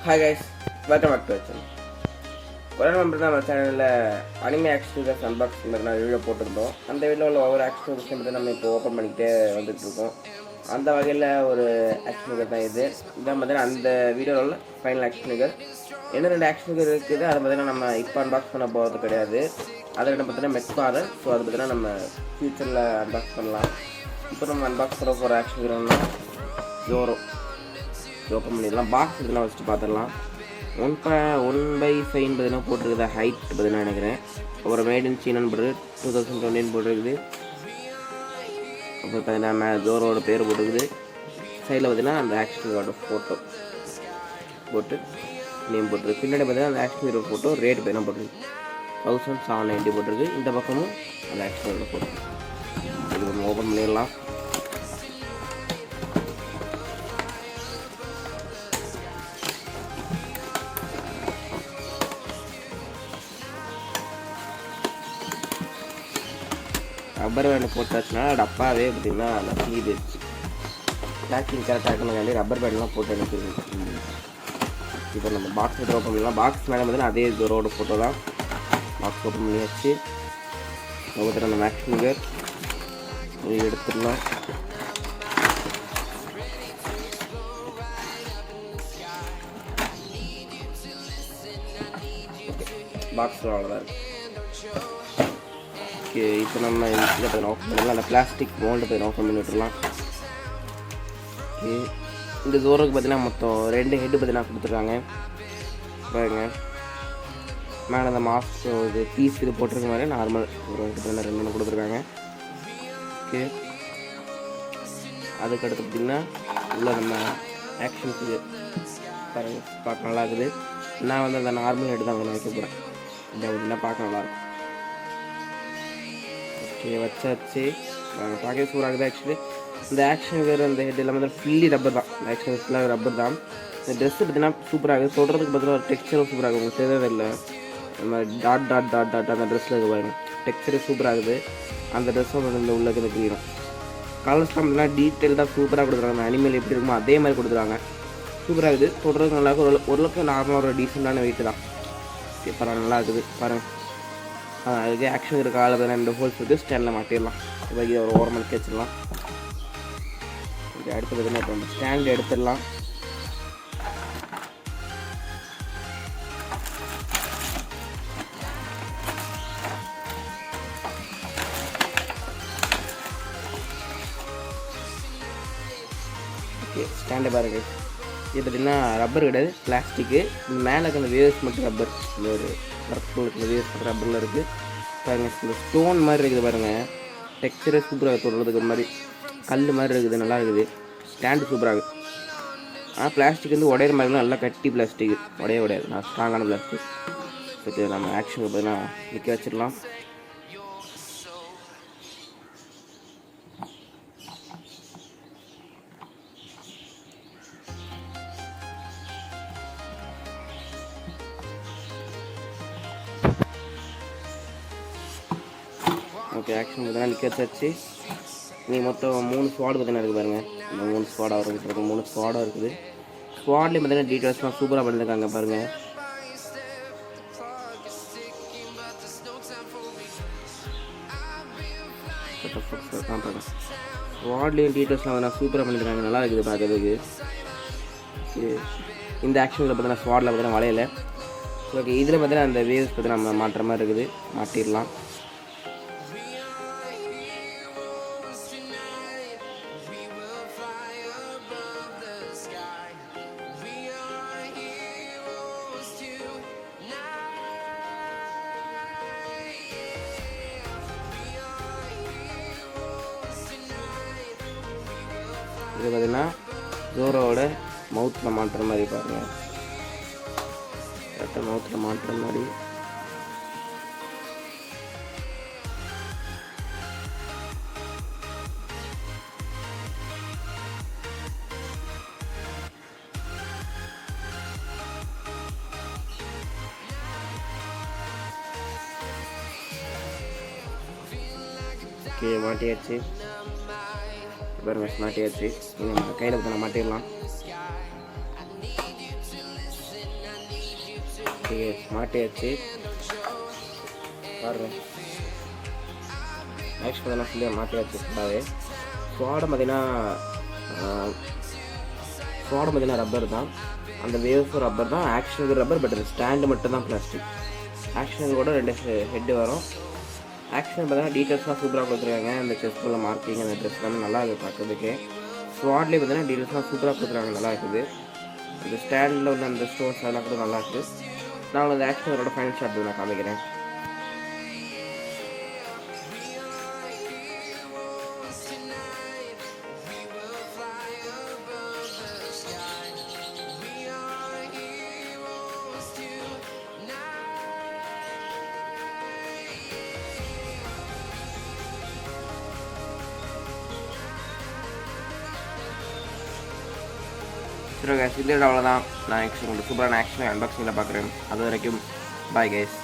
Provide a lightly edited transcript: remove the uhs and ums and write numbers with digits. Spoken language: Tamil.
Hi guys, welcome back to our channel. ஒரு நம்பர் தான் நம்ம சேனலில் அனிமே ஆக்ஷன் ஃபிகர்ஸ் அன்பாக்சிங் மாதிரி நான் வீடியோ போட்டிருந்தோம். அந்த வீடியோவில் உள்ள ஒவ்வொரு ஆக்ஷன் ஃபிகர்ஸையும் பற்றி நம்ம இப்போ ஓப்பன் பண்ணிக்கிட்டே வந்துட்டுருக்கோம். அந்த வகையில் ஒரு ஆக்ஷன் ஃபிகர் தான் இது. இதான் பார்த்தீங்கன்னா அந்த வீடியோவில் உள்ள ஃபைனல் ஆக்ஷன் ஃபிகர். என்ன 2 ஆக்ஷன் ஃபிகர் இருக்குது, அதை பார்த்தீங்கன்னா நம்ம இப்போ அன்பாக்ஸ் பண்ண போகிறது கிடையாது. அதை ரெண்டு பார்த்தீங்கன்னா மெக்ஃபாதர். ஸோ அதை பார்த்தீங்கன்னா நம்ம ஃப்யூச்சரில் அன்பாக்ஸ் பண்ணலாம். இப்போ நம்ம அன்பாக்ஸ் பண்ண போகிற ஆக்ஷன் ஃபிகர்னா ஜோரோ. ஓப்பன் பண்ணிடலாம். பாக்ஸ் இதெல்லாம் வச்சுட்டு பார்த்துடலாம். 1/5 பார்த்தீங்கன்னா போட்டிருக்குது. ஹைட் பார்த்தீங்கன்னா நினைக்கிறேன். அப்புறம் மேட் இன் சீனான்னு போட்டு 2020 போட்டிருக்குது. அப்புறம் பார்த்தீங்கன்னா ஜோரோட பேர் போட்டிருக்குது. சைடில் பார்த்தீங்கன்னா அந்த ஆக்ஷன் ஹீரோட ஃபோட்டோ போட்டு நேம் போட்டிருக்கு. பின்னாடி பார்த்தீங்கன்னா அந்த ஆக்ஷன் ஹீரோ ஃபோட்டோ ரேட் பார்த்தீங்கன்னா போட்டிருக்கு 1790 போட்டிருக்கு. இந்த பக்கமும் அந்த ஆக்ஷன் ஹீரோட ஃபோட்டோ. இது நம்ம ஓப்பன் பண்ணிடலாம். ரப்பர் பேண்ட் போட்டாச்சுன்னா டப்பாவே பார்த்தீங்கன்னா அந்த கிளீது பேக்கிங் கரெக்டாக இருக்கணுங்காண்டி ரப்பர் பேண்ட்லாம் போட்டு அனுப்பிடுது. இப்போ நம்ம பாக்ஸ் ஓப்பன் பண்ணலாம். பாக்ஸ் மேலே பார்த்தீங்கன்னா அதே ஜோரோட ஃபோட்டோ தான். பாக்ஸ் ஓப்பன் பண்ணியாச்சு. ஒவ்வொருத்தர் அந்த மேக்ஸ் ஃபிகர் எடுத்துடலாம். பாக்ஸ் அவ்வளோதான் இருக்குது. இப்போ நம்ம இதை போய் ஓப்பன் பண்ணலாம். அந்த பிளாஸ்டிக் மோல்டு போய் ஓப்பன் பண்ணி விட்டுடலாம். ஓகே, இந்த ஜோரோக்கு பார்த்தீங்கன்னா மொத்தம் 2 ஹெட்டு பார்த்தீங்கன்னா கொடுத்துருக்காங்க. பாருங்க, மேலே அந்த மாஸ்க் இது பீஸ் இது போட்டிருக்க மாதிரி நார்மல் ஒரு ஹெட்டு 2 கொடுத்துருக்காங்க. ஓகே, அதுக்கடுத்து பார்த்திங்கன்னா உள்ள நம்ம ஆக்ஷன் ஃபிகர் பாருங்க, பார்க்க நல்லா இருக்குது. நான் வந்து அந்த நார்மல் ஹெட்டு தான் வைக்க போகிறேன். இதை அப்படின்னா பார்க்க நல்லாயிருக்கும். ஓகே, வச்சாச்சு. பார்க்கவே சூப்பராக இருக்குது. ஆக்சுவலி இந்த ஆக்ஷன் ஃபிகர் அந்த ஹெட் எல்லாமே வந்து ஃபுல்லி ரப்பர் தான். இந்த ஆக்ஷன் ஃபுல்லாக ரப்பர் தான். இந்த ட்ரெஸ்ஸு பார்த்தீங்கன்னா சூப்பராக இருக்குது. தொடுறதுக்கு பார்த்தீங்கன்னா ஒரு டெக்ஸ்சரும் சூப்பராக இருக்குது. உங்களுக்கு தெரியவே இல்லை. நம்ம டாட் டாட் டாட் டாட் அந்த ட்ரெஸ்ஸில் இருக்குது பாருங்க. டெக்ஸ்சரு சூப்பராக இருக்குது. அந்த ட்ரெஸ்ஸும் இந்த உள்ள இருக்குது க்ரீனும். கலர்ஸ்லாம் பார்த்தீங்கன்னா டீட்டெயில்டாக சூப்பராக கொடுத்துருக்காங்க. அந்த அனிமல் எப்படி இருக்குமோ அதே மாதிரி கொடுத்துருக்காங்க. சூப்பராக இருக்குது. தொடுறதுக்கு நல்லா இருக்குது. ஓரளவுக்கு நார்மலாக ஒரு டீசெண்டான வெயிட்டு தான். பரவாயில்ல, நல்லா இருக்குது பாருங்கள். அதுக்கு ஆக்ஷன் இருக்க ஆள் பார்த்தீங்கன்னா 2 ஹோல்ஸ் இருக்குது. ஸ்டாண்டில் மாட்டிடலாம். இப்போ இதை ஒரு ஓரமணிக்கு வச்சிடலாம். ஓகே, அடுத்து பார்த்தீங்கன்னா இப்போ நம்ம ஸ்டாண்ட் எடுத்துடலாம். ஓகே, ஸ்டாண்டை பாருங்க. இது பார்த்திங்கன்னா ரப்பர் கிடையாது, பிளாஸ்டிக்கு. இந்த மேலே இருக்க அந்த வேவ்ஸ் மட்டும் ரப்பர். இந்த ஒரு பர்பிள் வேவ்ஸ் மட்டும் ரப்பரில் இருக்குது பாருங்கள். இந்த ஸ்டோன் மாதிரி இருக்குது பாருங்கள். டெக்ஸ்சரே சூப்பராக தொடுறதுக்கு ஒரு மாதிரி கல் மாதிரி இருக்குது. நல்லா இருக்குது. ஸ்டாண்டு சூப்பராக இருக்குது. ஆனால் பிளாஸ்டிக் வந்து உடையிற மாதிரி நல்லா கட்டி பிளாஸ்டிக், உடையாது. நான் ஸ்ட்ராங்கான பிளாஸ்டிக். ஓகே, நம்ம ஆக்ஷன் பார்த்தீங்கன்னா நிற்க வச்சிடலாம். ஓகே, ஆக்ஷன் பார்த்தீங்கன்னா நிற்க வச்சாச்சு. நீ மொத்தம் 3 ஸ்குவாடு பார்த்தீங்கன்னா இருக்குது பாருங்கள். இந்த 3 ஸ்குவாடாக இருக்குது. 3 ஸ்குவாடாக இருக்குது. ஸ்குவாட்லேயும் பார்த்தீங்கன்னா டீட்டெயில்ஸ்லாம் சூப்பராக பண்ணியிருக்காங்க பாருங்கள். ஸ்குவாட்லேயும் டீட்டெயில்ஸ்லாம் வந்து சூப்பராக பண்ணியிருக்காங்க. நல்லா இருக்குது பார்க்கறதுக்கு. இந்த ஆக்ஷனில் பார்த்தீங்கன்னா ஸ்குவாடில் பார்த்தீங்கன்னா வளையல. ஓகே, இதில் பார்த்தீங்கன்னா அந்த வேவ்ஸ் பார்த்தீங்கன்னா நம்ம மாட்டுற மாதிரி இருக்குது. மாட்டிடலாம். இது பார்த்தீங்கன்னா ஜோரோவோட மவுத்தில் மாட்டுற மாதிரி பாருங்கள். கரெக்டாக மவுத்தில் மாட்டுற மாதிரி. ஓகே, மாட்டியாச்சு. பாருங்க, மாட்டியாச்சு. கையில் பற்றி மாட்டிடலாம். ஓகே மாட்டியாச்சு பாருங்க. நெக்ஸ்ட் பார்த்தீங்கன்னா ஃபுல்லாக மாட்டியாச்சு ஃபுல்லாகவே. ஸ்வாடம் பார்த்தீங்கன்னா ரப்பர் தான், அந்த வேவ்ஸும் ரப்பர் தான், ஆக்ஷனுக்கு ரப்பர். பட் ஸ்டாண்டு மட்டும் தான் பிளாஸ்டிக். ஆக்ஷனுக்கு கூட 2 ஹெட்டு வரும். ஆக்ஷன் பார்த்தீங்கன்னா டீட்டெயில்ஸ்லாம் சூப்பராக கொடுத்துருக்காங்க. அந்த செஸ்ட்டில் மார்க்கிங் அந்த ட்ரெஸ் எல்லாமே நல்லா இருக்குது பார்க்குறதுக்கு. ஸ்வாட்லேயே பார்த்தீங்கன்னா டீட்டெயில்ஸ்லாம் சூப்பராக கொடுத்துருக்காங்க, நல்லா இருக்குது. அந்த ஸ்டாண்டில் உள்ள அந்த ஸ்டோன்ஸ் அதெல்லாம் கூட நல்லா இருக்குது. நான் அந்த ஆக்ஷனோட ஃபைனல் ஷாட் நான் காமிக்கிறேன். சரி கைஸ், இந்த அவ்வளோதான். நான் நெக்ஸ்ட் உங்களுக்கு சூப்பரான ஆக்ஷன் அன்பாக்சிங்கில் பார்க்குறேன். அது வரைக்கும் பாய் கைஸ்.